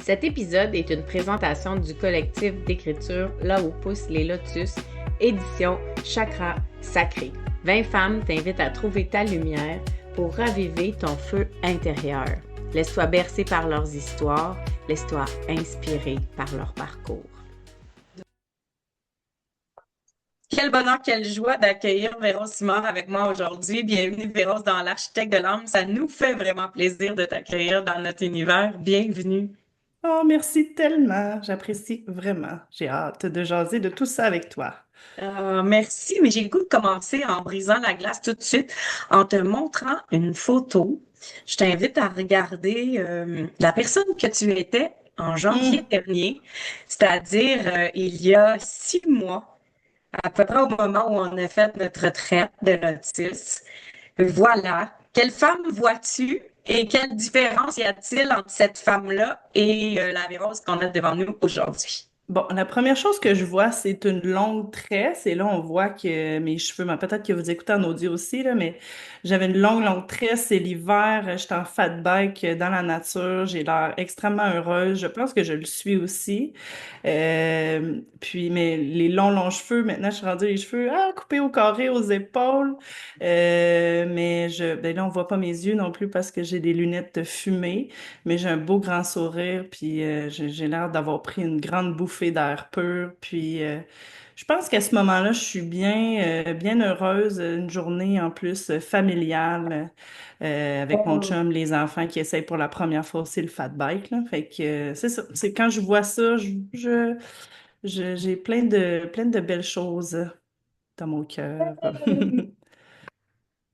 Cet épisode est une présentation du collectif d'écriture Là où poussent les lotus, édition Chakra Sacré. 20 femmes t'invitent à trouver ta lumière pour raviver ton feu intérieur. Laisse-toi bercer par leurs histoires, laisse-toi inspirer par leur parcours. Quel bonheur, quelle joie d'accueillir Véros Simard avec moi aujourd'hui. Bienvenue Véros dans l'Architecte de l'âme. Ça nous fait vraiment plaisir de t'accueillir dans notre univers. Bienvenue. Oh, merci tellement. J'apprécie vraiment. J'ai hâte de jaser de tout ça avec toi. Merci, mais j'ai le goût de commencer en brisant la glace tout de suite en te montrant une photo. Je t'invite à regarder la personne que tu étais en janvier Hum. dernier, c'est-à-dire il y a 6 mois, à peu près au moment où on a fait notre retraite de lotus. Voilà. Quelle femme vois-tu et quelle différence y a-t-il entre cette femme-là et la Véros qu'on a devant nous aujourd'hui? Bon, la première chose que je vois, c'est une longue tresse. Et là, on voit que mes cheveux, ben, peut-être que vous écoutez en audio aussi, là, mais j'avais une longue tresse. C'est l'hiver. J'étais en fat bike dans la nature. J'ai l'air extrêmement heureuse. Je pense que je le suis aussi. Puis, mais les longs cheveux, maintenant, je suis rendue les cheveux coupés au carré, aux épaules. Ben là, on voit pas mes yeux non plus parce que j'ai des lunettes fumées. Mais j'ai un beau grand sourire, puis j'ai l'air d'avoir pris une grande bouffée d'air pur. Puis je pense qu'à ce moment-là, je suis bien heureuse. Une journée en plus familiale avec mon chum, les enfants qui essayent pour la première fois aussi le fat bike, là. Fait que c'est ça. C'est quand je vois ça, j'ai plein de belles choses dans mon cœur.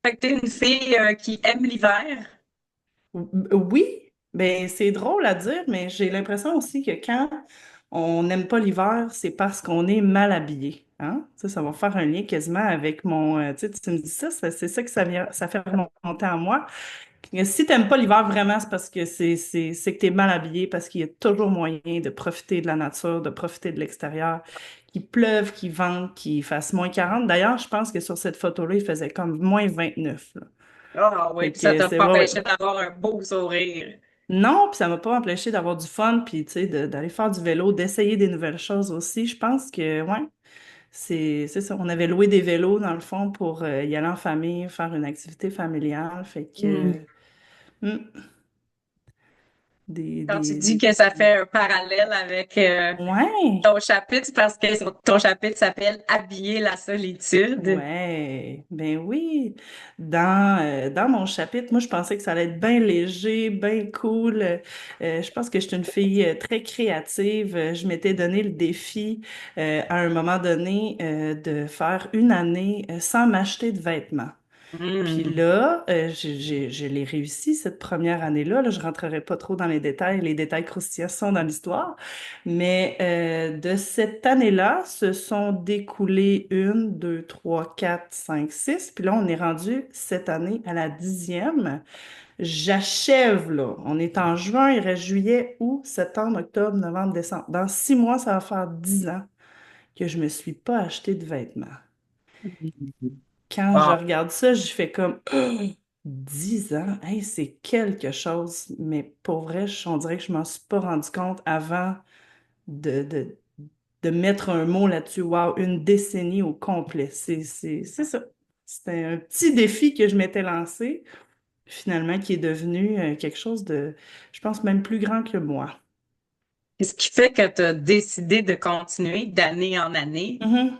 Fait que t'es une fille qui aime l'hiver. Oui, ben c'est drôle à dire, mais j'ai l'impression aussi que quand on n'aime pas l'hiver, c'est parce qu'on est mal habillé. Hein? Ça va faire un lien quasiment avec mon. Tu sais, tu me dis ça, c'est ça que ça fait remonter à moi. Que si t'aimes pas l'hiver vraiment, c'est parce que c'est que t'es mal habillé, parce qu'il y a toujours moyen de profiter de la nature, de profiter de l'extérieur, qu'il pleuve, qu'il vente, qu'il fasse -40. D'ailleurs, je pense que sur cette photo-là, il faisait comme -29, là. Ah oui, Fait puis ça que t'a c'est pas ouais, ouais. empêché d'avoir un beau sourire. Non, puis ça m'a pas empêché d'avoir du fun, puis tu sais, d'aller faire du vélo, d'essayer des nouvelles choses aussi. Je pense que, ouais, c'est ça. On avait loué des vélos, dans le fond, pour y aller en famille, faire une activité familiale. Fait que, hmm, Quand tu dis des que ça petits. fait un parallèle avec Ouais, ton chapitre, c'est parce que ton chapitre s'appelle Habiller la solitude. ouais, ben oui. Dans mon chapitre, moi, je pensais que ça allait être bien léger, bien cool. Je pense que je suis une fille très créative. Je m'étais donné le défi à un moment donné de faire une année sans m'acheter de vêtements. Puis Hmm. là, je l'ai réussi cette première année-là. Là, je rentrerai pas trop dans les détails croustillants sont dans l'histoire. Mais de cette année-là, se sont découlées une, deux, trois, quatre, cinq, six. Puis là, on est rendu cette année à la 10e. J'achève, là. On est en juin, il reste juillet, août, septembre, octobre, novembre, décembre. Dans 6 mois, ça va faire 10 ans que je me suis pas acheté de vêtements. Quand je Wow. regarde ça, je fais comme 10 ans, hey, c'est quelque chose, mais pour vrai, on dirait que je m'en suis pas rendu compte avant de, de, de mettre un mot là-dessus. Wow, une décennie au complet. C'est ça. C'était un petit défi que je m'étais lancé, finalement, qui est devenu quelque chose de, je pense, même plus grand que moi. Qu'est-ce qui fait que tu as décidé de continuer d'année en année? Mhm.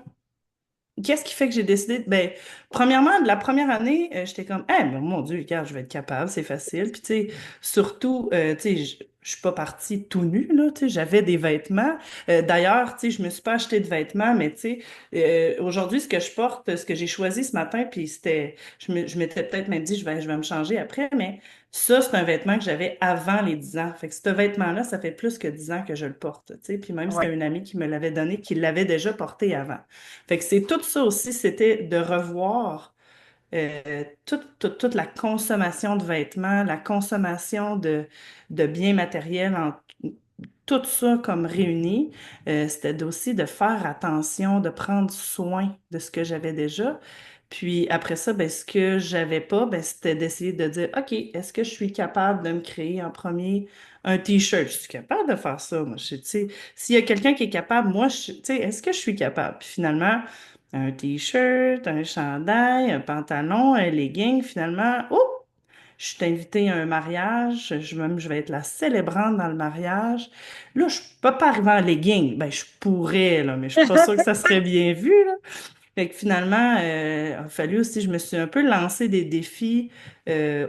Qu'est-ce qui fait que j'ai décidé? Ben, premièrement, de la première année, j'étais comme, ah, mais mon Dieu, regarde, je vais être capable, c'est facile. Puis, tu sais, surtout, tu sais, je suis pas partie tout nue, là, tu sais, j'avais des vêtements. D'ailleurs, tu sais, je me suis pas acheté de vêtements, mais tu sais, aujourd'hui, ce que je porte, ce que j'ai choisi ce matin, puis c'était, je m'étais peut-être même dit, je vais me changer après, mais ça, c'est un vêtement que j'avais avant les 10 ans. Fait que ce vêtement-là, ça fait plus que 10 ans que je le porte, tu sais. Puis même, Oui. c'était une amie qui me l'avait donné, qui l'avait déjà porté avant. Fait que c'est tout ça aussi, c'était de revoir toute la consommation de vêtements, la consommation de biens matériels, tout ça comme réuni. C'était aussi de faire attention, de prendre soin de ce que j'avais déjà. Puis après ça, ben, ce que j'avais pas, ben, c'était d'essayer de dire, OK, est-ce que je suis capable de me créer en premier Un t-shirt, je suis capable de faire ça. Moi, tu sais, s'il y a quelqu'un qui est capable, moi, tu sais, est-ce que je suis capable? Puis finalement, un t-shirt, un chandail, un pantalon, un legging, finalement, oh, je suis invitée à un mariage, je vais être la célébrante dans le mariage. Là, je peux pas arriver en legging. Ben, je pourrais, là, mais je suis pas sûre que ça serait bien vu, là. Fait que finalement, il a fallu aussi, je me suis un peu lancé des défis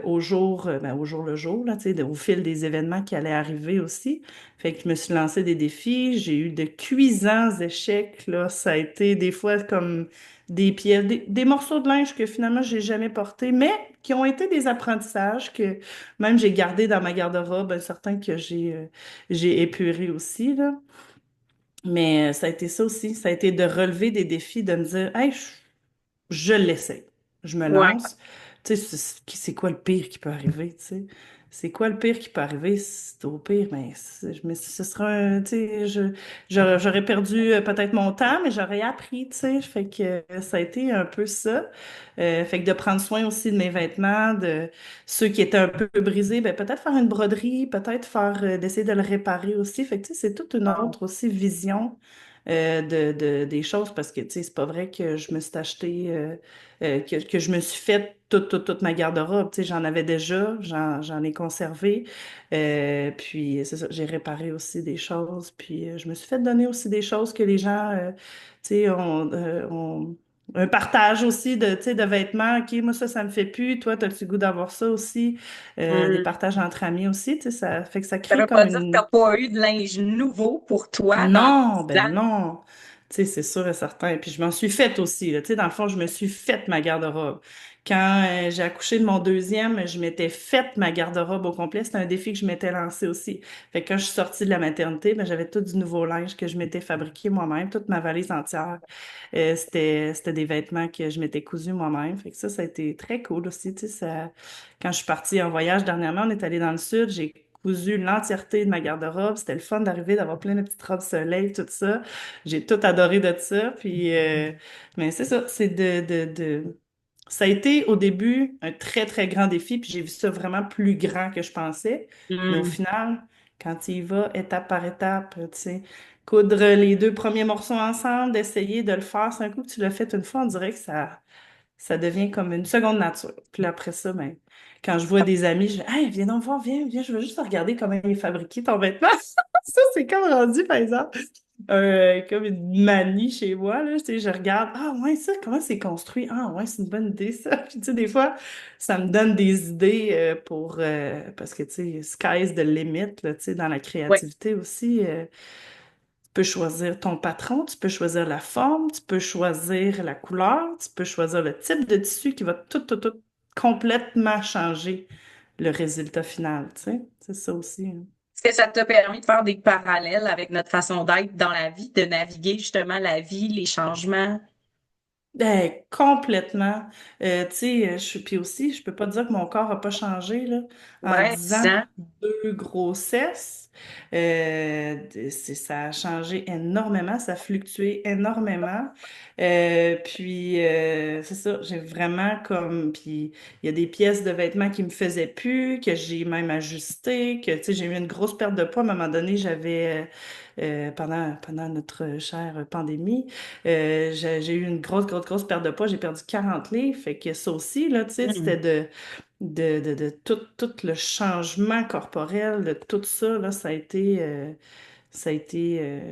au jour le jour, là, tu sais, au fil des événements qui allaient arriver aussi. Fait que je me suis lancé des défis. J'ai eu de cuisants échecs, là. Ça a été des fois comme des pièces, des morceaux de linge que finalement j'ai jamais portés, mais qui ont été des apprentissages que même j'ai gardé dans ma garde-robe, certains que j'ai épurés aussi, là. Mais ça a été ça aussi. Ça a été de relever des défis, de me dire, hey, je l'essaie. Je me Ouais. lance. Tu sais, c'est quoi le pire qui peut arriver, tu sais? C'est quoi le pire qui peut arriver? C'est au pire, mais ce sera un, tu sais, j'aurais perdu peut-être mon temps, mais j'aurais appris, tu sais. Fait que ça a été un peu ça. Fait que de prendre soin aussi de mes vêtements, de ceux qui étaient un peu brisés, ben peut-être faire une broderie, peut-être faire, d'essayer de le réparer aussi. Fait que, tu sais, c'est toute une autre aussi vision des choses parce que, tu sais, c'est pas vrai que je me suis acheté, que je me suis fait toute ma garde-robe. Tu sais, j'en avais déjà, j'en ai conservé. Puis, c'est ça, j'ai réparé aussi des choses. Puis, je me suis fait donner aussi des choses que les gens, tu sais, ont un partage aussi de, tu sais, de vêtements. OK, moi, ça me fait plus. Toi, t'as-tu le goût d'avoir ça aussi? Des Hmm. partages entre amis aussi, tu sais, ça fait que ça Ça crée veut pas comme dire que une. t'as pas eu de linge nouveau pour toi dans Non, 10 ben ans. non. Tu sais, c'est sûr et certain. Puis je m'en suis faite aussi, là. Tu sais, dans le fond, je me suis faite ma garde-robe. Quand j'ai accouché de mon deuxième, je m'étais faite ma garde-robe au complet. C'était un défi que je m'étais lancé aussi. Fait que quand je suis sortie de la maternité, ben, j'avais tout du nouveau linge que je m'étais fabriqué moi-même, toute ma valise entière. C'était des vêtements que je m'étais cousu moi-même. Fait que ça a été très cool aussi. Tu sais, quand je suis partie en voyage dernièrement, on est allé dans le sud, j'ai cousu l'entièreté de ma garde-robe. C'était le fun d'arriver, d'avoir plein de petites robes soleil, tout ça. J'ai tout adoré de ça. Puis, mais c'est ça, Ça a été au début un très, très grand défi, puis j'ai vu ça vraiment plus grand que je pensais. Mais au Hmm. final, quand tu y vas étape par étape, tu sais, coudre les deux premiers morceaux ensemble, d'essayer de le faire, c'est un coup que tu l'as fait une fois, on dirait que ça devient comme une seconde nature. Puis là, après ça, ben, quand je vois des amis, je dis, hey, viens donc voir, viens, je veux juste regarder comment il est fabriqué ton vêtement. Ça, c'est comme rendu, par exemple, comme une manie chez moi, là. Tu sais, je regarde, ah ouais, ça, comment c'est construit? Ah ouais, c'est une bonne idée, ça. Puis, tu sais, des fois, ça me donne des idées parce que, tu sais, sky's the limit, là, tu sais, dans la Ouais. créativité aussi. Tu peux choisir ton patron, tu peux choisir la forme, tu peux choisir la couleur, tu peux choisir le type de tissu qui va tout complètement changer le résultat final, tu sais. C'est ça aussi, hein. Est-ce que ça t'a permis de faire des parallèles avec notre façon d'être dans la vie, de naviguer justement la vie, les changements? Complètement. Tu sais, puis aussi, je peux pas dire que mon corps a pas changé, là. En Ouais, 10 10 ans, ans. 2 grossesses, ça a changé énormément, ça a fluctué énormément. Puis, c'est ça, j'ai vraiment comme, puis il y a des pièces de vêtements qui me faisaient plus, que j'ai même ajustées, que, tu sais, j'ai eu une grosse perte de poids. À un moment donné, pendant notre chère pandémie, j'ai eu une grosse perte de poids. J'ai perdu 40 livres. Fait que ça aussi, là, tu sais, Hmm. c'était de tout le changement corporel, de tout ça, là, ça a été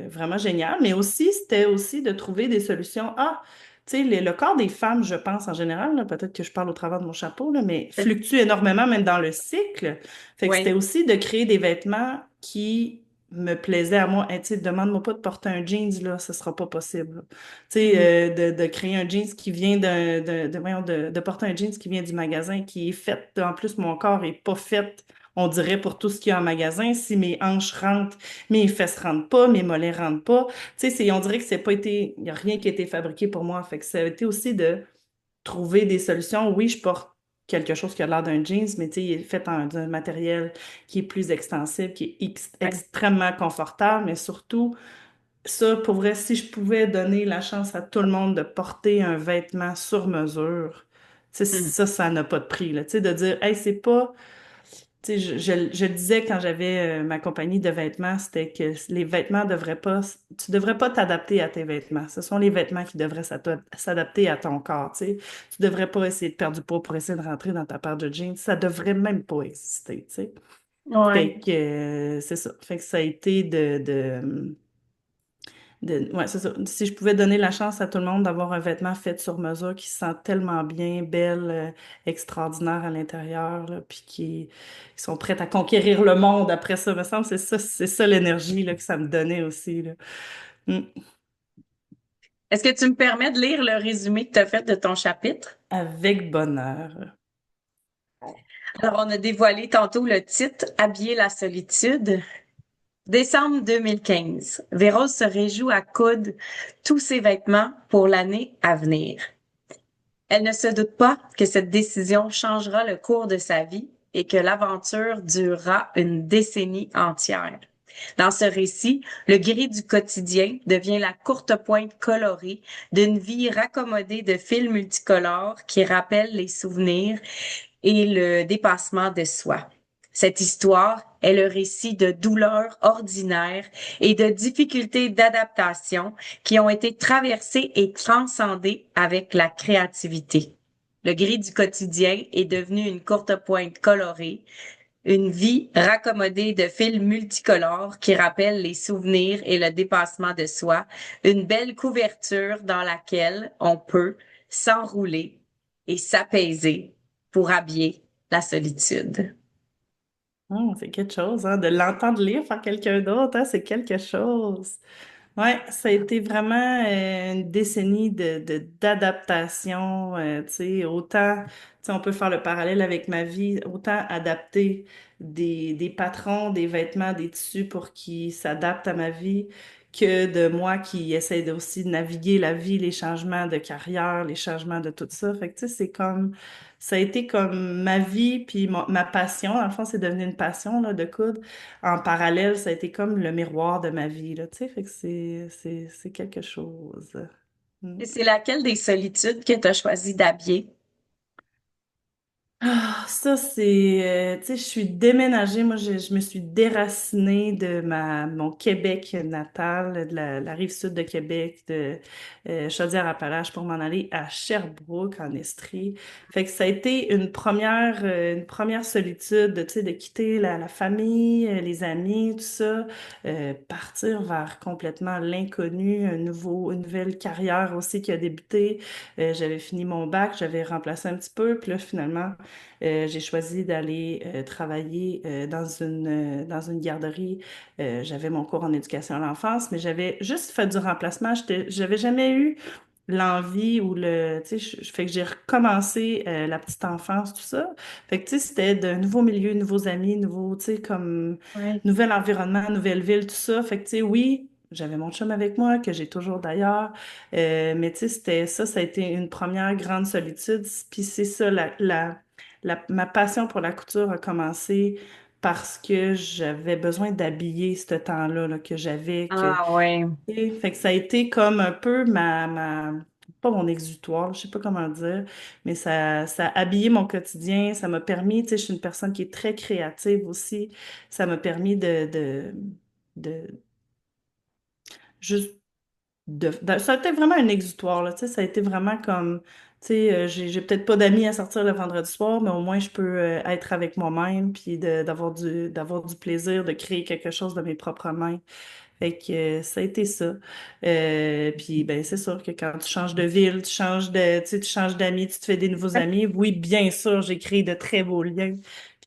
vraiment génial. Mais aussi, c'était aussi de trouver des solutions. Ah, tu sais, le corps des femmes, je pense en général, là, peut-être que je parle au travers de mon chapeau, là, mais fluctue énormément, même dans le cycle. Fait que c'était Oui. aussi de créer des vêtements qui me plaisaient à moi. Hey, tu sais, demande-moi pas de porter un jeans, là, ce sera pas possible, là. Tu Hmm. sais, de créer un jeans qui vient voyons, de porter un jeans qui vient du magasin, qui est fait, en plus, mon corps est pas fait, on dirait, pour tout ce qu'il y a en magasin. Si mes hanches rentrent, mes fesses rentrent pas, mes mollets rentrent pas. Tu sais, on dirait que c'est pas été, il n'y a rien qui a été fabriqué pour moi. Fait que ça a été aussi de trouver des solutions. Oui, je porte quelque chose qui a l'air d'un jeans, mais tu sais, il est fait d'un matériel qui est plus extensible, qui est Ouais. extrêmement confortable, mais surtout, ça, pour vrai, si je pouvais donner la chance à tout le monde de porter un vêtement sur mesure, tu sais, Hmm. ça n'a pas de prix, là. Tu sais, de dire, hey, c'est pas Tu sais, je le disais quand j'avais ma compagnie de vêtements, c'était que les vêtements devraient pas, tu devrais pas t'adapter à tes vêtements. Ce sont les vêtements qui devraient s'adapter à ton corps, tu sais. Tu devrais pas essayer de perdre du poids pour essayer de rentrer dans ta paire de jeans. Ça devrait même pas exister, tu sais. Ouais. Fait que c'est ça. Fait que ça a été ouais, c'est ça. Si je pouvais donner la chance à tout le monde d'avoir un vêtement fait sur mesure qui se sent tellement bien, belle, extraordinaire à l'intérieur, là, puis qui sont prêtes à conquérir le monde après ça, me semble, c'est ça l'énergie là, que ça me donnait aussi, là. Mm. Est-ce que tu me permets de lire le résumé que tu as fait de ton chapitre? Avec bonheur. Alors, on a dévoilé tantôt le titre Habiller la solitude. Décembre 2015. Véro se réjouit à coudre tous ses vêtements pour l'année à venir. Elle ne se doute pas que cette décision changera le cours de sa vie et que l'aventure durera une décennie entière. Dans ce récit, le gris du quotidien devient la courte pointe colorée d'une vie raccommodée de fils multicolores qui rappellent les souvenirs et le dépassement de soi. Cette histoire est le récit de douleurs ordinaires et de difficultés d'adaptation qui ont été traversées et transcendées avec la créativité. Le gris du quotidien est devenu une courte pointe colorée, une vie raccommodée de fils multicolores qui rappellent les souvenirs et le dépassement de soi, une belle couverture dans laquelle on peut s'enrouler et s'apaiser pour habiller la solitude. C'est quelque chose, hein, de l'entendre lire par quelqu'un d'autre, hein, c'est quelque chose. Ouais, ça a été vraiment une décennie d'adaptation, tu sais, autant, tu sais, on peut faire le parallèle avec ma vie, autant adapter des patrons, des vêtements, des tissus pour qu'ils s'adaptent à ma vie, que de moi qui essaie de aussi de naviguer la vie, les changements de carrière, les changements de tout ça. Fait que, tu sais, c'est comme, ça a été comme ma vie, puis ma passion, dans le fond, c'est devenu une passion, là, de coudre en parallèle, ça a été comme le miroir de ma vie, là, tu sais, fait que c'est quelque chose. Mm. Et c'est laquelle des solitudes que tu as choisi d'habiller? Ah, ça, c'est, tu sais, je suis déménagée, moi, je me suis déracinée de mon Québec natal, de la rive sud de Québec, de Chaudière-Appalaches, pour m'en aller à Sherbrooke, en Estrie. Fait que ça a été une première solitude, tu sais, de quitter la famille, les amis, tout ça, partir vers complètement l'inconnu, une nouvelle carrière aussi qui a débuté. J'avais fini mon bac, j'avais remplacé un petit peu, puis là, finalement, j'ai choisi d'aller travailler dans une garderie. J'avais mon cours en éducation à l'enfance, mais j'avais juste fait du remplacement. J'avais jamais eu l'envie ou tu sais, fait que j'ai recommencé la petite enfance, tout ça. Fait que, tu sais, c'était de nouveaux milieux, nouveaux amis, nouveaux, tu sais, comme Ouais. nouvel environnement, nouvelle ville, tout ça. Fait que, tu sais, oui, j'avais mon chum avec moi, que j'ai toujours d'ailleurs. Mais tu sais, ça a été une première grande solitude. Puis c'est ça, ma passion pour la couture a commencé parce que j'avais besoin d'habiller ce temps-là là, que j'avais, Ah ouais. et fait que ça a été comme un peu pas mon exutoire, je sais pas comment dire, mais ça a habillé mon quotidien, ça m'a permis, tu sais, je suis une personne qui est très créative aussi, ça m'a permis de juste ça a été vraiment un exutoire, là, tu sais, ça a été vraiment comme, tu sais, j'ai peut-être pas d'amis à sortir le vendredi soir, mais au moins je peux être avec moi-même, puis d'avoir du plaisir de créer quelque chose de mes propres mains. Fait que ça a été ça. Puis ben c'est sûr que quand tu changes de ville, tu sais, tu changes d'amis, tu te fais des nouveaux amis. Oui, bien sûr, j'ai créé de très beaux liens.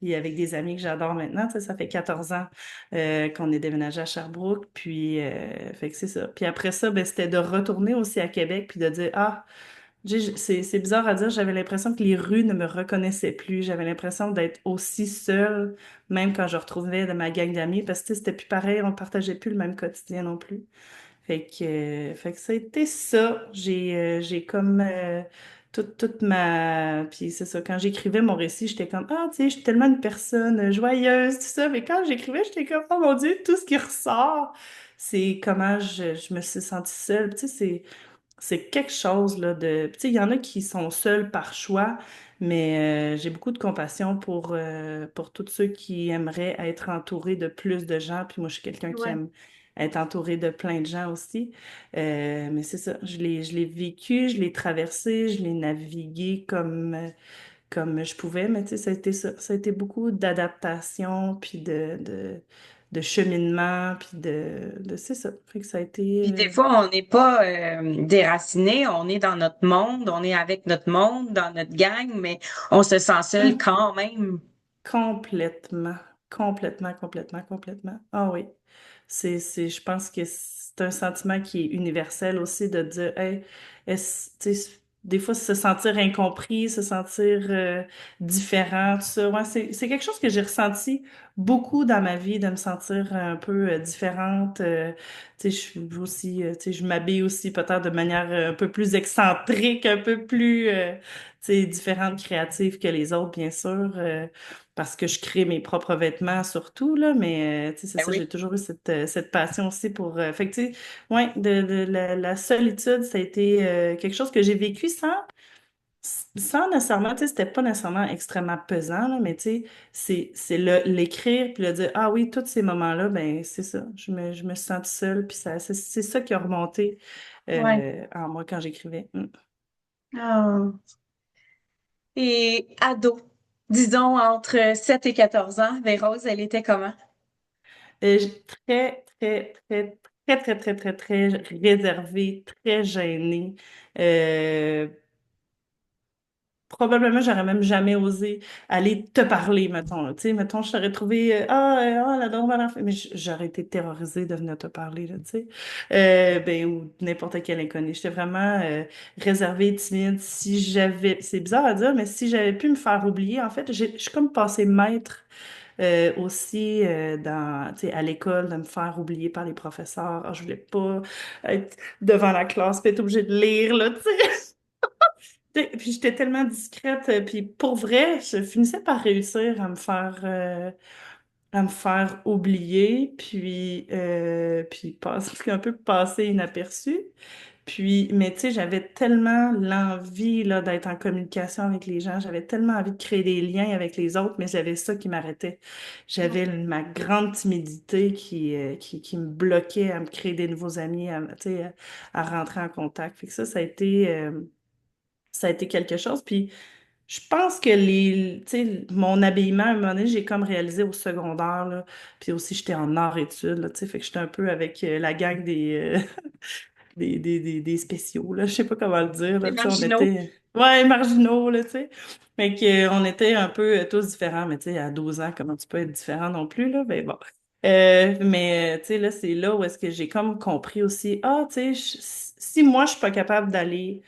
Puis avec des amis que j'adore maintenant, tu sais, ça fait 14 ans qu'on est déménagé à Sherbrooke. Puis fait que c'est ça. Puis après ça, ben c'était de retourner aussi à Québec puis de dire ah c'est bizarre à dire, j'avais l'impression que les rues ne me reconnaissaient plus. J'avais l'impression d'être aussi seule, même quand je retrouvais de ma gang d'amis, parce que tu sais, c'était plus pareil, on partageait plus le même quotidien non plus. Fait que ça a été ça. J'ai comme toute ma... Puis c'est ça, quand j'écrivais mon récit, j'étais comme, ah, tu sais, je suis tellement une personne joyeuse, tout ça. Mais quand j'écrivais, j'étais comme, oh mon Dieu, tout ce qui ressort, c'est comment je me suis sentie seule. Tu sais, c'est quelque chose là, de... Tu sais, il y en a qui sont seuls par choix, Mais j'ai beaucoup de compassion pour tous ceux qui aimeraient être entourés de plus de gens. Puis moi, je suis quelqu'un qui Ouais. aime être entouré de plein de gens aussi. Mais c'est ça, je l'ai vécu, je l'ai traversé, je l'ai navigué comme je pouvais. Mais tu sais, ça a été ça. Ça a été beaucoup d'adaptation, puis de cheminement, puis c'est ça. Fait que ça a été... Puis des fois, on n'est pas déraciné, on est dans notre monde, on est avec notre monde, dans notre gang, mais on se sent seul quand même. Complètement, complètement. Ah oui. Je pense que c'est un sentiment qui est universel aussi de dire, hey, tu sais, des fois, se sentir incompris, se sentir différent, tout ça. Ouais, c'est quelque chose que j'ai ressenti beaucoup dans ma vie, de me sentir un peu différente. Tu sais, je suis aussi, tu sais, je m'habille aussi peut-être de manière un peu plus excentrique, un peu plus, tu sais, différente, créative que les autres, bien sûr. Parce que je crée mes propres vêtements surtout, là, mais tu sais, c'est Ben ça, oui. j'ai toujours eu cette passion aussi pour... fait que, tu sais, ouais, de la solitude, ça a été quelque chose que j'ai vécu sans nécessairement, tu sais, c'était pas nécessairement extrêmement pesant, là, mais tu sais, c'est l'écrire, puis le dire, ah oui, tous ces moments-là, ben c'est ça, je me suis sentie seule, puis c'est ça qui a remonté Ouais. en moi quand j'écrivais. Mm. Ah. Et ado, disons entre 7 et 14 ans, Vérose, elle était comment? Très réservée, très gênée. Euh, Probablement, j'aurais même jamais osé aller te parler, mettons, là. Tu sais, mettons, je t'aurais trouvé, la drôle enfant. Mais j'aurais été terrorisée de venir te parler, là, tu sais. Ben, ou n'importe quel inconnu. J'étais vraiment réservée, timide. Si j'avais, c'est bizarre à dire, mais si j'avais pu me faire oublier, en fait, je suis comme passée maître aussi tu sais, à l'école, de me faire oublier par les professeurs. Ah, je voulais pas être devant la classe, puis être obligée de lire, là, tu sais. Puis j'étais tellement discrète, puis pour vrai, je finissais par réussir à me faire oublier, puis passer, un peu passer inaperçu. Puis, mais tu sais, j'avais tellement l'envie là d'être en communication avec les gens, j'avais tellement envie de créer des liens avec les autres, mais j'avais ça qui m'arrêtait. J'avais ma grande timidité qui me bloquait à me créer des nouveaux amis, tu sais, à rentrer en contact. Fait que ça a été quelque chose. Puis je pense que tu sais, mon habillement, à un moment donné, j'ai comme réalisé au secondaire, là. Puis aussi, j'étais en art-études, là, tu sais, fait que j'étais un peu avec la gang des spéciaux, là. Je sais pas comment le dire, Les là, tu sais, on marginaux. était, ouais, marginaux, là, tu sais. Fait que, on était un peu tous différents, mais tu sais, à 12 ans, comment tu peux être différent non plus, là? Ben bon. Tu sais, là, c'est là où est-ce que j'ai comme compris aussi, ah, tu sais, si moi, je suis pas capable d'aller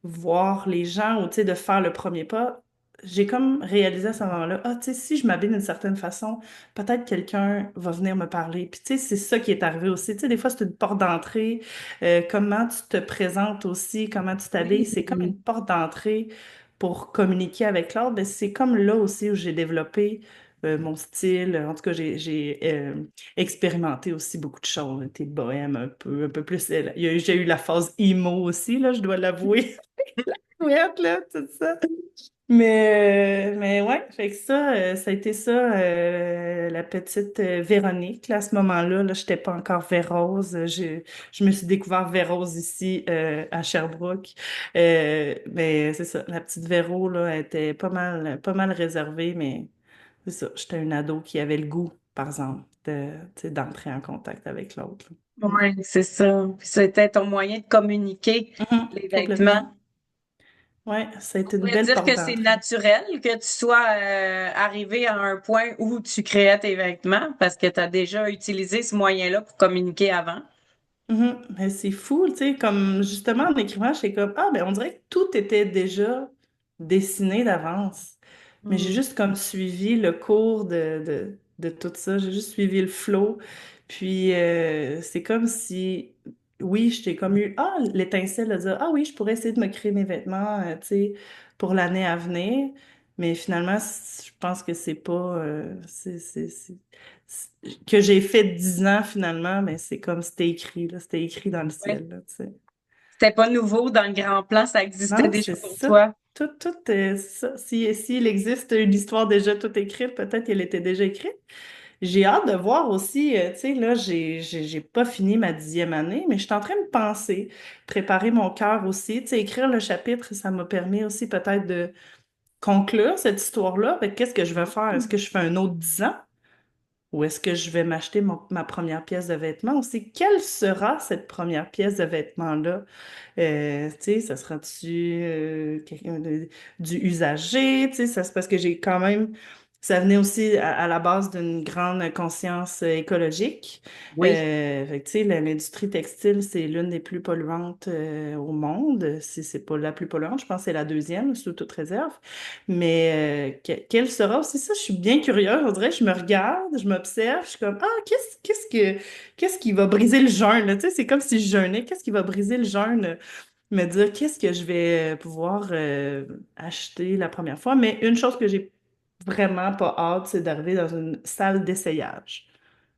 voir les gens ou, tu sais, de faire le premier pas, j'ai comme réalisé à ce moment-là, ah, tu sais, si je m'habille d'une certaine façon, peut-être quelqu'un va venir me parler. Puis, tu sais, c'est ça qui est arrivé aussi. Tu sais, des fois, c'est une porte d'entrée. Comment tu te présentes aussi, comment tu t'habilles, Oui. c'est comme une porte d'entrée pour communiquer avec l'autre. Ben, c'est comme là aussi où j'ai développé mon style. En tout cas, j'ai expérimenté aussi beaucoup de choses. J'étais bohème un peu plus. J'ai eu la phase emo aussi, là, je dois l'avouer. Oui, là, tout ça. Mais ouais, fait que ça a été ça, la petite Véronique, là, à ce moment-là, là, j'étais pas encore Vérose. Je me suis découvert Vérose ici, à Sherbrooke. Mais c'est ça, la petite Véro, là, elle était pas mal réservée, mais c'est ça, j'étais une ado qui avait le goût, par exemple, tu sais, d'entrer en contact avec l'autre, là. Oui, c'est ça. Puis c'était ton moyen de communiquer les Complètement. vêtements. Ouais, ça a On été une pourrait belle dire porte que c'est d'entrée. naturel que tu sois arrivé à un point où tu créais tes vêtements parce que tu as déjà utilisé ce moyen-là pour communiquer avant. Mhm. Mais c'est fou, tu sais, comme justement en écrivant, j'étais comme, ah, ben on dirait que tout était déjà dessiné d'avance. Mais j'ai Hmm. juste comme suivi le cours de tout ça, j'ai juste suivi le flow. Puis c'est comme si, oui, j'étais comme eu, ah, l'étincelle de dire, ah oui, je pourrais essayer de me créer mes vêtements, tu sais, pour l'année à venir. Mais finalement, je pense que c'est pas, que j'ai fait 10 ans finalement, mais c'est comme c'était écrit, là, c'était écrit dans le Ouais. ciel, là, tu sais. C'était pas nouveau dans le grand plan, ça existait Non, déjà c'est pour ça. toi. Ça. S'il existe une histoire déjà toute écrite, peut-être qu'elle était déjà écrite. J'ai hâte de voir aussi, tu sais, là, j'ai pas fini ma 10e année, mais je suis en train de penser, préparer mon cœur aussi. Tu sais, écrire le chapitre, ça m'a permis aussi peut-être de conclure cette histoire-là. Fait que qu'est-ce que je vais faire? Est-ce que je fais un autre 10 ans? Ou est-ce que je vais m'acheter ma première pièce de vêtement aussi? Quelle sera cette première pièce de vêtement-là? Tu sais, ça sera-tu du usagé? Tu sais, ça, c'est parce que j'ai quand même... Ça venait aussi à la base d'une grande conscience écologique. Oui. Fait que, tu sais, l'industrie textile, c'est l'une des plus polluantes au monde. Si c'est pas la plus polluante, je pense que c'est la deuxième, sous toute réserve. Mais quelle sera aussi ça? Je suis bien curieuse. On dirait que je me regarde, je m'observe, je suis comme, ah, qu'est-ce qui va briser le jeûne, là? Tu sais, c'est comme si je jeûnais. Qu'est-ce qui va briser le jeûne? Me dire qu'est-ce que je vais pouvoir acheter la première fois. Mais une chose que j'ai vraiment pas hâte, c'est d'arriver dans une salle d'essayage.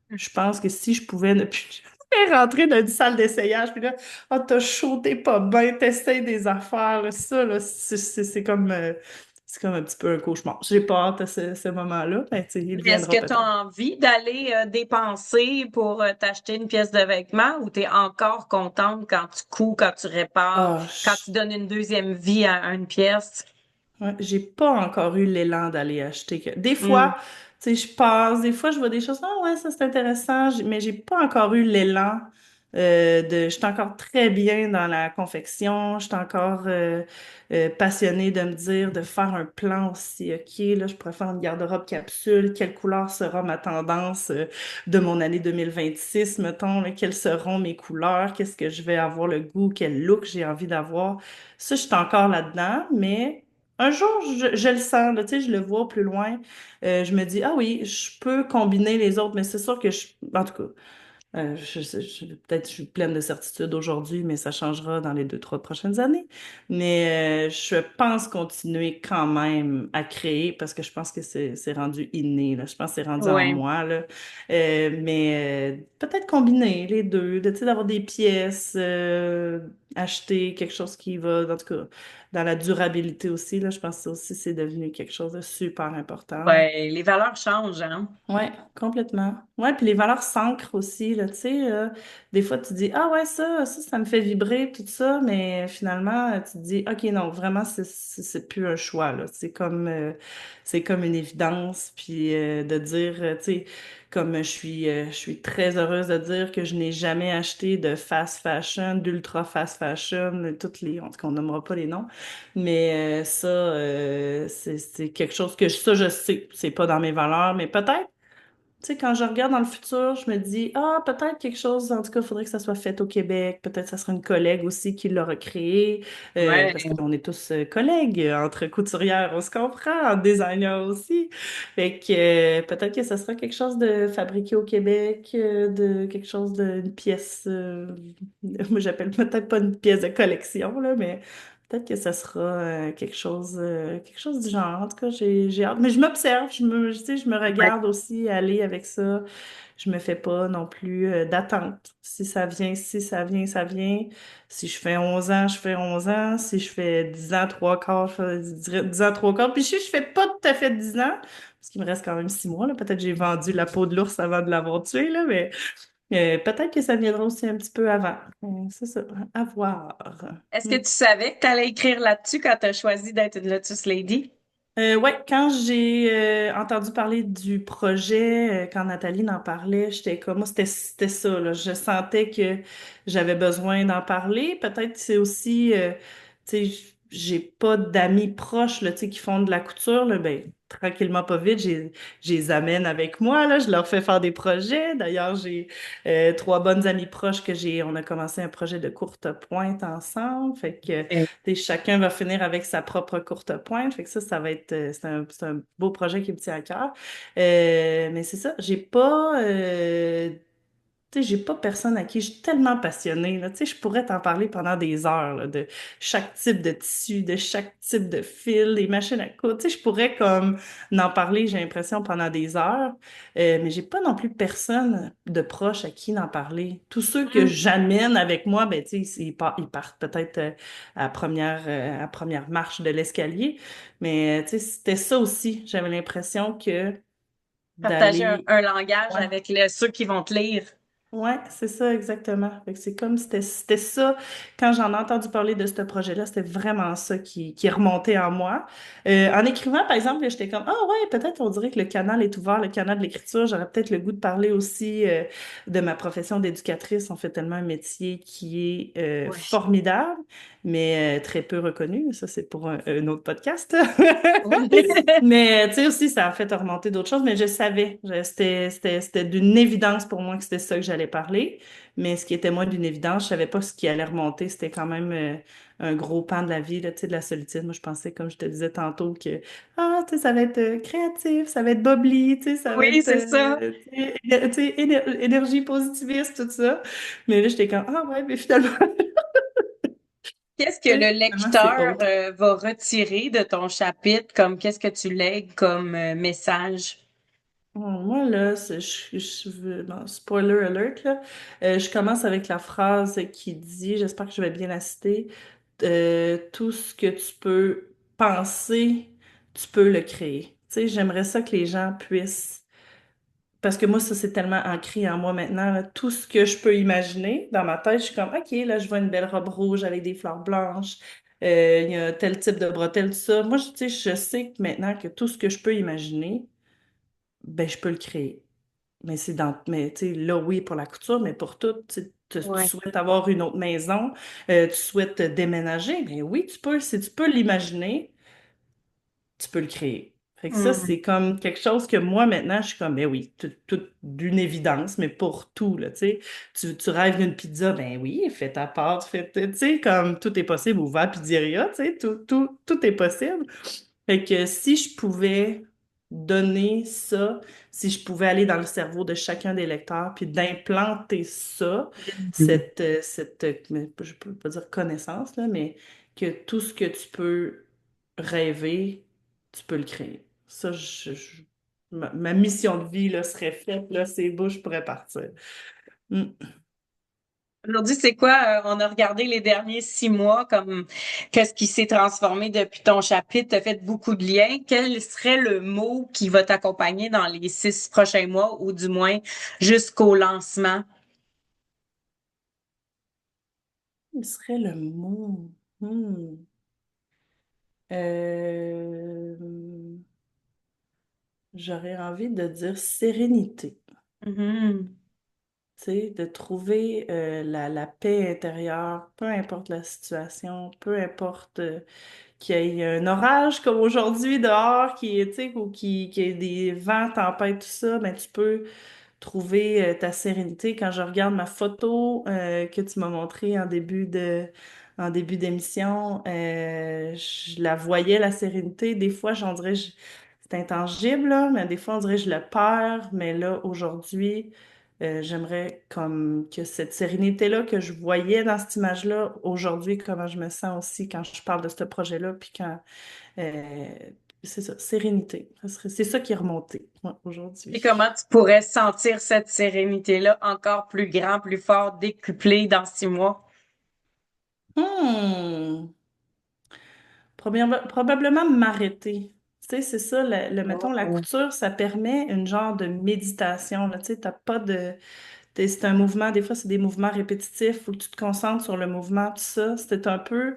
Je pense que si je pouvais ne plus jamais rentrer dans une salle d'essayage, puis là, oh, t'as chaud, t'es pas bien, t'essayes des affaires, là, ça, là, c'est comme un petit peu un cauchemar. J'ai pas hâte à ce moment-là, mais tu sais, il Est-ce viendra que tu as peut-être. envie d'aller dépenser pour t'acheter une pièce de vêtement ou tu es encore contente quand tu couds, quand tu répares, Ah, quand tu donnes une deuxième vie à une pièce? ouais, j'ai pas encore eu l'élan d'aller acheter. Des Hmm. fois, tu sais, je passe, des fois, je vois des choses, ah ouais, ça c'est intéressant, mais j'ai pas encore eu l'élan je suis encore très bien dans la confection, je suis encore passionnée de me dire, de faire un plan aussi, OK, là, je pourrais faire une garde-robe capsule, quelle couleur sera ma tendance de mon année 2026, mettons, là, quelles seront mes couleurs, qu'est-ce que je vais avoir le goût, quel look j'ai envie d'avoir. Ça, je suis encore là-dedans, mais un jour, je le sens, là, tu sais, je le vois plus loin. Je me dis, ah oui, je peux combiner les autres, mais c'est sûr que en tout cas, peut-être je suis pleine de certitude aujourd'hui, mais ça changera dans les 2, 3 prochaines années. Mais je pense continuer quand même à créer parce que je pense que c'est rendu inné, là. Je pense que c'est rendu en Ouais. moi, là. Mais peut-être combiner les deux, tu sais, d'avoir des pièces, acheter quelque chose qui va, en tout cas, dans la durabilité aussi, là, je pense que ça aussi, c'est devenu quelque chose de super important. Ouais, les valeurs changent, hein? Ouais, complètement. Ouais, puis les valeurs s'ancrent aussi, là, tu sais, des fois tu dis, ah ouais, ça me fait vibrer, tout ça, mais finalement, tu te dis, ok, non, vraiment, c'est plus un choix, là, c'est comme une évidence, puis de dire, tu sais, comme je suis très heureuse de dire que je n'ai jamais acheté de fast fashion, d'ultra fast fashion, toutes les, en tout cas, on nommera pas les noms, mais ça, c'est quelque chose que, ça, je sais, c'est pas dans mes valeurs, mais peut-être, tu sais, quand je regarde dans le futur, je me dis, ah, peut-être quelque chose, en tout cas, il faudrait que ça soit fait au Québec. Peut-être que ça sera une collègue aussi qui l'aura créé, parce Ouais. qu'on est tous collègues entre couturières, on se comprend, en designer aussi. Fait que peut-être que ça sera quelque chose de fabriqué au Québec, de quelque chose d'une pièce, moi j'appelle peut-être pas une pièce de collection, là, mais peut-être que ça sera quelque chose du genre. En tout cas, j'ai hâte. Mais je m'observe, tu sais, je me Ouais. regarde aussi aller avec ça. Je me fais pas non plus d'attente. Si ça vient, si ça vient, ça vient. Si je fais 11 ans, je fais 11 ans. Si je fais 10 ans, 3 quarts, je fais 10 ans, 3 quarts. Puis si je fais pas tout à fait 10 ans, parce qu'il me reste quand même 6 mois, là. Peut-être que j'ai vendu la peau de l'ours avant de l'avoir tué, là, mais peut-être que ça viendra aussi un petit peu avant. C'est ça, à voir. Est-ce que Mm. tu savais que tu allais écrire là-dessus quand tu as choisi d'être une Lotus Lady? Ouais, quand j'ai entendu parler du projet, quand Nathalie en parlait, j'étais comme, moi, c'était ça, là. Je sentais que j'avais besoin d'en parler. Peut-être que c'est aussi, tu sais, j'ai pas d'amis proches, là, tu sais, qui font de la couture, là. Ben, tranquillement, pas vite, je les amène avec moi, là. Je leur fais faire des projets. D'ailleurs, j'ai 3 bonnes amies proches on a commencé un projet de courte pointe ensemble. Fait que Euh, tu sais, chacun va finir avec sa propre courte pointe. Fait que ça va être, c'est un beau projet qui me tient à cœur. Mais c'est ça, j'ai pas Tu sais, j'ai pas personne à qui je suis tellement passionnée, là. Tu sais, je pourrais t'en parler pendant des heures, là, de chaque type de tissu, de chaque type de fil, des machines à coudre. Tu sais, je pourrais comme en parler, j'ai l'impression, pendant des heures. Mais j'ai pas non plus personne de proche à qui en parler. Tous ceux que Mm. j'amène avec moi, ben, tu sais, ils partent peut-être à la première marche de l'escalier. Mais, tu sais, c'était ça aussi. J'avais l'impression que Partager d'aller. un langage Ouais. avec ceux qui vont te lire. Ouais, c'est ça exactement. Fait que c'est comme c'était ça quand j'en ai entendu parler de ce projet-là, c'était vraiment ça qui remontait en moi. En écrivant, par exemple, j'étais comme ah ouais, peut-être on dirait que le canal est ouvert, le canal de l'écriture. J'aurais peut-être le goût de parler aussi de ma profession d'éducatrice. On fait tellement un métier qui est Oui. formidable, mais très peu reconnu. Ça, c'est pour un autre podcast. Oui. Mais tu sais aussi, ça a fait remonter d'autres choses, mais je savais. C'était d'une évidence pour moi que c'était ça que j'allais parler. Mais ce qui était moins d'une évidence, je savais pas ce qui allait remonter. C'était quand même un gros pan de la vie, là, tu sais, de la solitude. Moi, je pensais, comme je te disais tantôt, que ah, tu sais, ça va être créatif, ça va être bubbly, tu sais, ça va Oui, être c'est ça. tu sais, énergie positiviste, tout ça. Mais là, j'étais comme ah ouais, mais finalement, Qu'est-ce que tu sais, le finalement, c'est lecteur autre. va retirer de ton chapitre, comme qu'est-ce que tu lègues comme message? Bon, moi, là, bon, spoiler alert, là, je commence avec la phrase qui dit, j'espère que je vais bien la citer, tout ce que tu peux penser, tu peux le créer. Tu sais, j'aimerais ça que les gens puissent, parce que moi, ça, c'est tellement ancré en moi maintenant, là, tout ce que je peux imaginer, dans ma tête, je suis comme, OK, là, je vois une belle robe rouge avec des fleurs blanches, il y a tel type de bretelles, tout ça. Moi, tu sais, je sais que maintenant que tout ce que je peux imaginer, ben, je peux le créer. Mais tu sais, là, oui, pour la couture, mais pour tout, tu Ouais. souhaites avoir une autre maison, tu souhaites déménager, mais oui, tu peux, si tu peux l'imaginer, tu peux le créer. Fait que ça, Hmm. c'est comme quelque chose que moi, maintenant, je suis comme, ben oui, tout d'une évidence, mais pour tout, là, tu sais. Tu rêves d'une pizza, ben oui, fais ta pâte, tu sais, comme tout est possible, ou va à pizzeria, tu sais, tout est possible. Fait que si je pouvais donner ça, si je pouvais aller dans le cerveau de chacun des lecteurs, puis d'implanter ça, mais je peux pas dire connaissance, là, mais que tout ce que tu peux rêver, tu peux le créer. Ça, ma mission de vie, là, serait faite, là, c'est beau, je pourrais partir. Mm. Aujourd'hui, c'est quoi? On a regardé les derniers 6 mois, comme qu'est-ce qui s'est transformé depuis ton chapitre. Tu as fait beaucoup de liens. Quel serait le mot qui va t'accompagner dans les 6 prochains mois, ou du moins jusqu'au lancement? Quel serait le mot? Hmm. Euh, J'aurais envie de dire sérénité. Mhm. Tu sais, de trouver la paix intérieure, peu importe la situation, peu importe qu'il y ait un orage comme aujourd'hui dehors, tu sais, ou qu'il y ait des vents, tempêtes, tout ça, ben, tu peux trouver ta sérénité. Quand je regarde ma photo que tu m'as montrée en début d'émission, je la voyais, la sérénité. Des fois, j'en dirais, c'est intangible, là, mais des fois, on dirait, je le perds. Mais là, aujourd'hui, j'aimerais comme que cette sérénité-là que je voyais dans cette image-là, aujourd'hui, comment je me sens aussi quand je parle de ce projet-là, puis quand, euh, c'est ça, sérénité. C'est ça qui est remonté, ouais, Et aujourd'hui. comment tu pourrais sentir cette sérénité-là encore plus grand, plus fort, décuplée dans 6 mois? Hmm. Probablement m'arrêter. Tu sais, c'est ça, mettons, la Oh. couture, ça permet une genre de méditation, là. Tu sais, t'as pas de. C'est un mouvement, des fois, c'est des mouvements répétitifs, faut que tu te concentres sur le mouvement, tout ça. C'est un peu.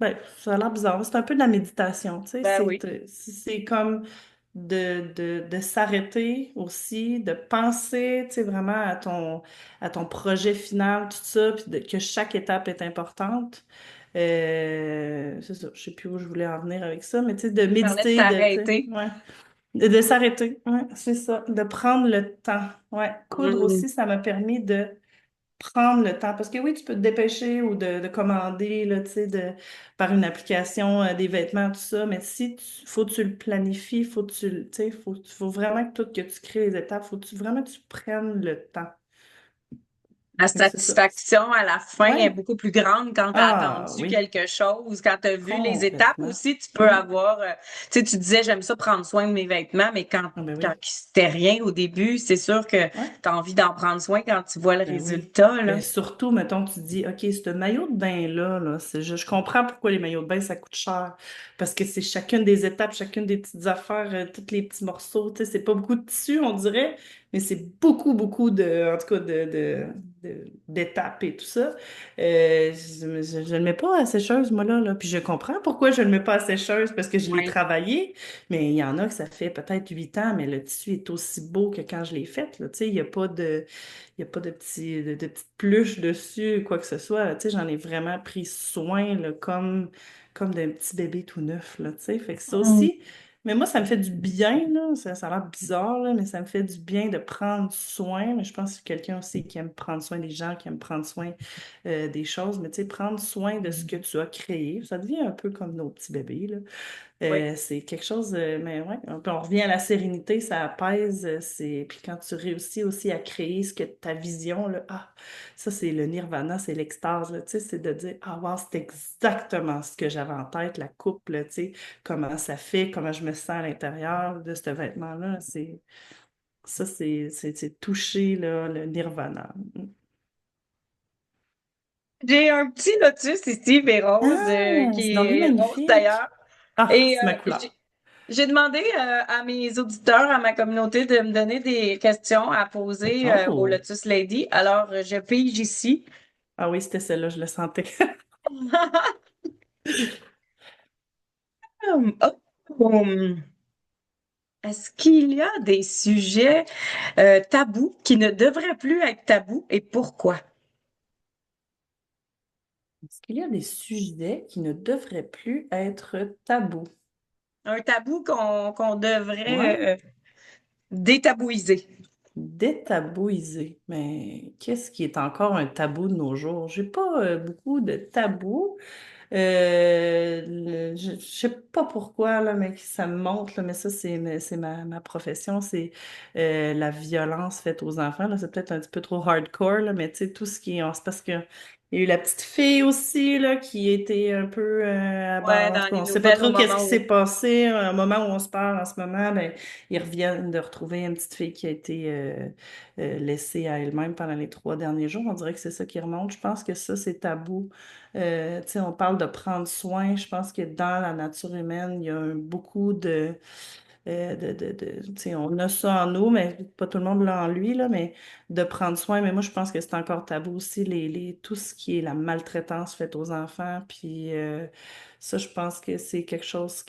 Ben, ça a l'air bizarre, c'est un peu de la méditation, tu sais. Ben oui. C'est comme de s'arrêter aussi, de penser, tu sais, vraiment à ton projet final, tout ça, puis que chaque étape est importante. C'est ça, je sais plus où je voulais en venir avec ça, mais tu sais, de Tu parlais de méditer, tu sais, t'arrêter. ouais. De s'arrêter, ouais, c'est ça, de prendre le temps. Ouais, coudre Mm. aussi, ça m'a permis de prendre le temps. Parce que oui, tu peux te dépêcher ou de commander, là, tu sais, par une application, des vêtements, tout ça, mais si faut que tu le planifies, faut que tu sais, faut vraiment que tout que tu crées les étapes, faut que vraiment que tu prennes le temps. La Fait que c'est ça. satisfaction à la fin est Ouais. beaucoup plus grande quand tu as Ah attendu oui, quelque chose, quand tu as vu les étapes complètement. aussi, tu peux Mm. avoir, tu sais, tu disais, j'aime ça prendre soin de mes vêtements, mais Ah ben quand oui. c'était rien au début, c'est sûr que Ouais. tu as envie d'en prendre soin quand tu vois le Ben oui. résultat, là. Ben surtout, mettons, tu te dis, OK, ce maillot de bain-là, là, je comprends pourquoi les maillots de bain, ça coûte cher. Parce que c'est chacune des étapes, chacune des petites affaires, tous les petits morceaux. Tu sais, c'est pas beaucoup de tissu, on dirait, mais c'est beaucoup, beaucoup en tout cas, d'étapes et tout ça. Je le mets pas à sécheuse, moi, là. Puis je comprends pourquoi je le mets pas à sécheuse, parce que je l'ai Ouais. travaillé. Mais il y en a que ça fait peut-être 8 ans, mais le tissu est aussi beau que quand je l'ai fait, là. Tu sais, il n'y a pas de petites pluches dessus, quoi que ce soit. Tu sais, j'en ai vraiment pris soin, là, comme d'un petit bébé tout neuf, là, tu sais. Fait que ça Mm. aussi, mais moi, ça me fait du bien, là. Ça a l'air bizarre, là, mais ça me fait du bien de prendre soin. Mais je pense que je suis quelqu'un aussi qui aime prendre soin des gens, qui aime prendre soin des choses. Mais tu sais, prendre soin de ce que tu as créé, ça devient un peu comme nos petits bébés, là. Oui. C'est quelque chose, mais ouais, on revient à la sérénité, ça apaise, puis quand tu réussis aussi à créer ce que ta vision, là, ah, ça c'est le nirvana, c'est l'extase, là, tu sais, c'est de dire, ah wow, c'est exactement ce que j'avais en tête, la coupe, là, tu sais, comment ça fait, comment je me sens à l'intérieur de ce vêtement-là, c'est toucher, là, le nirvana. J'ai un petit lotus ici, mais rose, Ah, c'est qui donc bien est rose magnifique. d'ailleurs. Ah, Et c'est ma couleur. j'ai demandé à mes auditeurs, à ma communauté, de me donner des questions à poser au Oh, Lotus Lady. Alors, je pige ici. ah oui, c'était celle-là, je le sentais. Oh, est-ce qu'il y a des sujets tabous qui ne devraient plus être tabous et pourquoi? Est-ce qu'il y a des sujets qui ne devraient plus être tabous? Un tabou qu'on Ouais, devrait détabouiser. détabouiser. Mais qu'est-ce qui est encore un tabou de nos jours? J'ai pas beaucoup de tabous. Je sais pas pourquoi, là, mais ça me montre, là, mais ça, c'est ma profession, c'est la violence faite aux enfants. Là, c'est peut-être un petit peu trop hardcore, là, mais tu sais, tout ce qui est. C'est parce que il y a eu la petite fille aussi, là, qui était un peu. Ouais, En tout dans cas, les on sait pas nouvelles, au trop qu'est-ce moment qui s'est où passé. À un moment où on se parle en ce moment, ben, ils reviennent de retrouver une petite fille qui a été laissée à elle-même pendant les 3 derniers jours. On dirait que c'est ça qui remonte. Je pense que ça, c'est tabou. Tu sais, on parle de prendre soin. Je pense que dans la nature humaine, il y a beaucoup tu sais, on a ça en nous, mais pas tout le monde l'a en lui, là, mais de prendre soin. Mais moi, je pense que c'est encore tabou aussi, tout ce qui est la maltraitance faite aux enfants. Puis ça, je pense que c'est quelque chose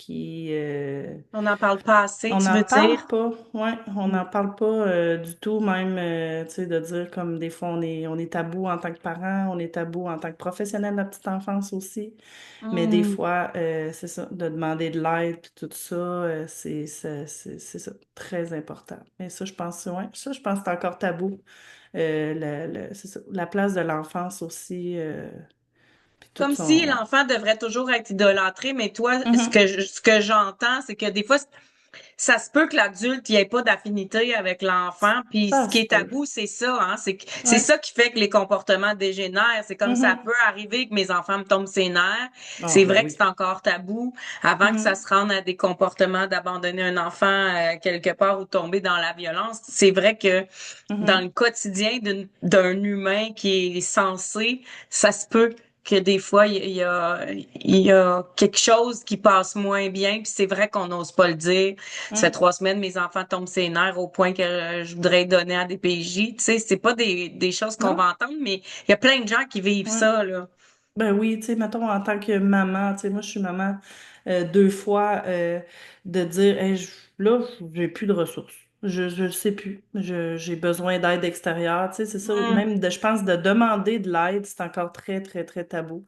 on n'en parle pas assez, on tu n'en veux dire? parle pas, ouais, on n'en parle pas du tout, même, tu sais, de dire comme des fois on est tabou en tant que parent, on est tabou en tant que professionnel de la petite enfance aussi, mais des Hmm. fois, c'est ça, de demander de l'aide puis tout ça, c'est ça, très important. Mais ça, je pense, ouais, ça, je pense que c'est encore tabou. C'est ça, la place de l'enfance aussi, puis tout Comme si son... l'enfant devrait toujours être idolâtré, mais toi, Mhm. ce que j'entends, c'est que des fois, ça se peut que l'adulte n'y ait pas d'affinité avec l'enfant, puis ce Ça qui se est peut. tabou, c'est ça, hein, c'est Ouais. ça qui fait que les comportements dégénèrent. C'est comme ça Mhm. peut arriver que mes enfants me tombent ses nerfs. Ah, C'est ben vrai que oui. c'est encore tabou avant que ça Mhm. se rende à des comportements d'abandonner un enfant quelque part ou tomber dans la violence. C'est vrai que dans le Mhm. quotidien d'un humain qui est censé, ça se peut que des fois, il y a quelque chose qui passe moins bien, puis c'est vrai qu'on n'ose pas le dire. Ça fait Mhm. 3 semaines, mes enfants tombent ses nerfs au point que je voudrais donner à des PJ. Tu sais, c'est pas des choses qu'on Non? va entendre, mais il y a plein de gens qui vivent Ouais. ça, là. Ben oui, tu sais, mettons en tant que maman, tu sais, moi je suis maman 2 fois, de dire, hey, là, j'ai plus de ressources. Je sais plus. J'ai besoin d'aide extérieure, tu sais, c'est ça. Hmm. Même je pense, de demander de l'aide, c'est encore très, très, très tabou.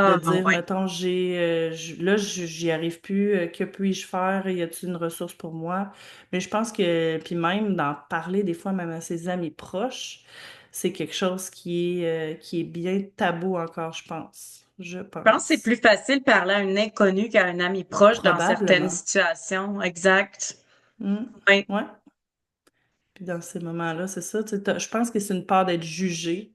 De Ah, dire, ouais. mettons, j'y arrive plus, que puis-je faire? Y a-t-il une ressource pour moi? Mais je pense puis même d'en parler des fois, même à ses amis proches, c'est quelque chose qui est bien tabou encore, je pense. Je Je pense que c'est pense. plus facile parler à une inconnue qu'à un ami proche dans certaines Probablement. situations. Exact. Hmm. Oui. Ouais. Puis dans ces moments-là, c'est ça. Tu sais, je pense que c'est une part d'être jugé.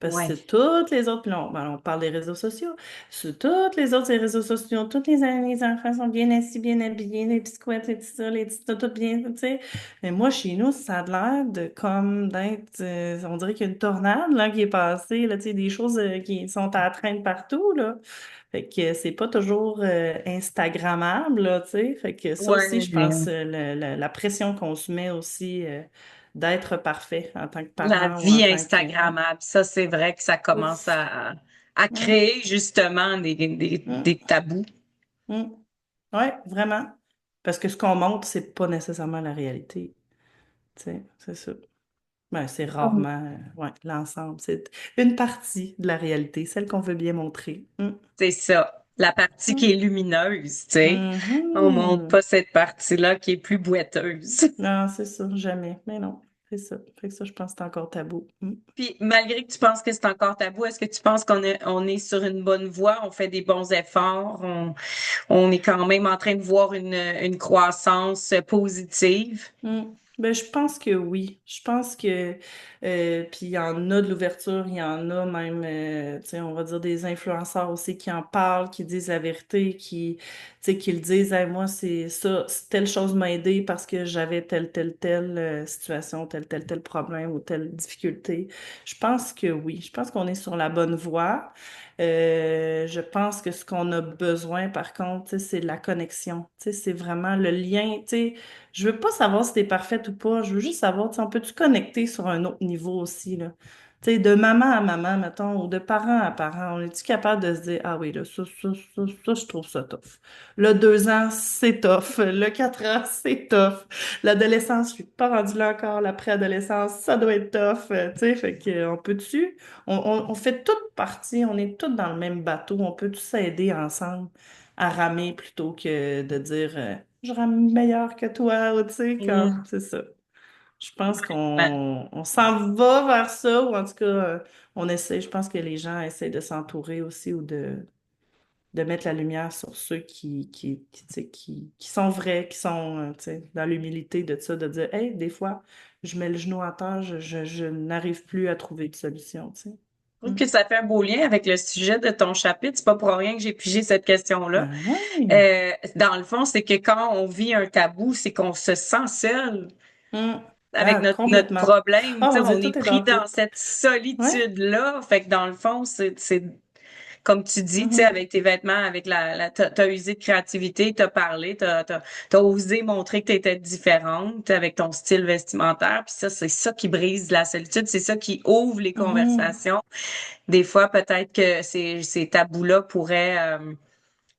Parce que Ouais. c'est toutes les autres, puis là, on parle des réseaux sociaux, sur toutes les autres réseaux sociaux, les enfants sont bien assis, bien habillés, les biscuits, et tout ça, les petits, tout bien, tu sais. Mais moi, chez nous, ça a l'air de comme d'être, on dirait qu'il y a une tornade, là, qui est passée, là, tu sais, des choses qui sont à la traîne partout, là. Fait que c'est pas toujours Instagrammable, là, tu sais. Fait que ça aussi, je pense, Ouais. la pression qu'on se met aussi d'être parfait en tant que La parent ou en vie tant que... Instagrammable, ça, c'est vrai que ça commence Ouf. à Hum, créer justement des hum, tabous. hum. Ouais, vraiment. Parce que ce qu'on montre, c'est pas nécessairement la réalité. Tu sais, c'est ça. Ben, c'est rarement, ouais, l'ensemble. C'est une partie de la réalité, celle qu'on veut bien montrer. C'est ça. La partie qui est lumineuse, tu sais. On montre Mhm. pas cette partie-là qui est plus boiteuse. Non, c'est ça, jamais. Mais non, c'est ça. Fait que ça, je pense que c'est encore tabou. Puis malgré que tu penses que c'est encore tabou, est-ce que tu penses on est sur une bonne voie, on fait des bons efforts, on est quand même en train de voir une croissance positive? Ben, je pense que oui. Je pense que puis il y en a de l'ouverture, il y en a même tu sais, on va dire des influenceurs aussi qui en parlent, qui disent la vérité, qui tu sais qui le disent. Hey, moi c'est ça, telle chose m'a aidé parce que j'avais telle situation, tel problème ou telle difficulté. Je pense que oui. Je pense qu'on est sur la bonne voie. Je pense que ce qu'on a besoin, par contre, tu sais, c'est de la connexion. Tu sais, c'est vraiment le lien. Tu sais, je veux pas savoir si t'es parfaite ou pas. Je veux juste savoir, tu sais, on peut-tu connecter sur un autre niveau aussi, là? Tu sais, de maman à maman, mettons, ou de parent à parent, on est-tu capable de se dire, ah oui, là, ça, je trouve ça tough. Le 2 ans, c'est tough. Le 4 ans, c'est tough. L'adolescence, je suis pas rendue là encore. La préadolescence, ça doit être tough. Tu sais, fait que, on peut-tu, on fait toute partie, on est tous dans le même bateau. On peut tous s'aider ensemble à ramer plutôt que de dire, je rame meilleur que toi, ou tu sais, comme, Mm. c'est ça. Je pense Ben, qu'on s'en va vers ça, ou en tout cas, on essaie, je pense que les gens essaient de s'entourer aussi ou de mettre la lumière sur ceux tu sais, qui sont vrais, qui sont tu sais, dans l'humilité de ça, de dire, hey, des fois, je mets le genou à terre, je n'arrive plus à trouver de solution, tu sais. je trouve Mm. que ça fait un beau lien avec le sujet de ton chapitre. C'est pas pour rien que j'ai pigé cette question-là. Ben ouais. Dans le fond, c'est que quand on vit un tabou, c'est qu'on se sent seul Mm. avec Ah, notre complètement. problème. Tu Ah, sais, on dit on est tout est pris dans dans tout. cette Ouais. solitude-là. Fait que dans le fond, c'est comme tu dis, tu sais, Mhm. avec tes vêtements, avec t'as usé de créativité, t'as parlé, t'as osé montrer que t'étais différente avec ton style vestimentaire. Puis ça, c'est ça qui brise la solitude, c'est ça qui ouvre les Mhm. conversations. Des fois, peut-être que ces tabous-là pourraient,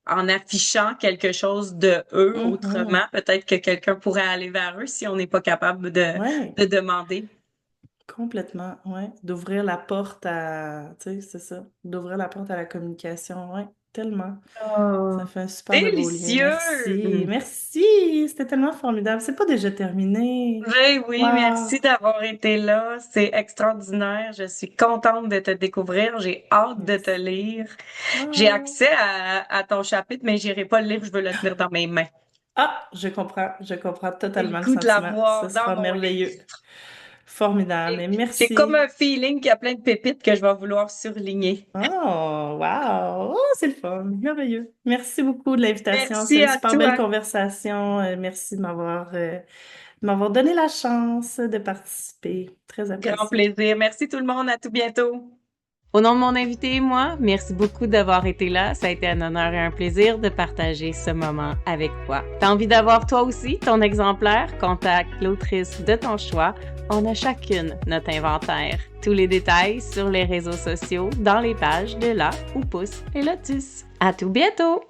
en affichant quelque chose de eux autrement, Mhm. peut-être que quelqu'un pourrait aller vers eux si on n'est pas capable Ouais. de demander. Complètement, ouais. D'ouvrir la porte à, tu sais, c'est ça. D'ouvrir la porte à la communication, ouais. Tellement. Ça Oh, fait un super de beau lien. Merci. délicieux! Merci. C'était tellement formidable. C'est pas déjà terminé. Ben oui, Wow. merci d'avoir été là. C'est extraordinaire. Je suis contente de te découvrir. J'ai hâte de te Merci. lire. J'ai Ah. accès à ton chapitre, mais j'irai pas le lire. Je veux le tenir dans mes mains. Ah, je comprends. Je comprends J'ai le totalement le goût de sentiment. Ce l'avoir dans sera mon livre. merveilleux. Formidable. Mais J'ai comme merci. un feeling qu'il y a plein de pépites que je vais vouloir surligner. Oh, wow! Oh, c'est le fun, merveilleux. Merci beaucoup de l'invitation. C'était Merci une à super belle toi. conversation. Merci de m'avoir donné la chance de participer. Très Grand apprécié. plaisir. Merci tout le monde. À tout bientôt. Au nom de mon invité et moi, merci beaucoup d'avoir été là. Ça a été un honneur et un plaisir de partager ce moment avec toi. T'as envie d'avoir toi aussi ton exemplaire? Contacte l'autrice de ton choix. On a chacune notre inventaire. Tous les détails sur les réseaux sociaux, dans les pages de Là où poussent les lotus. À tout bientôt!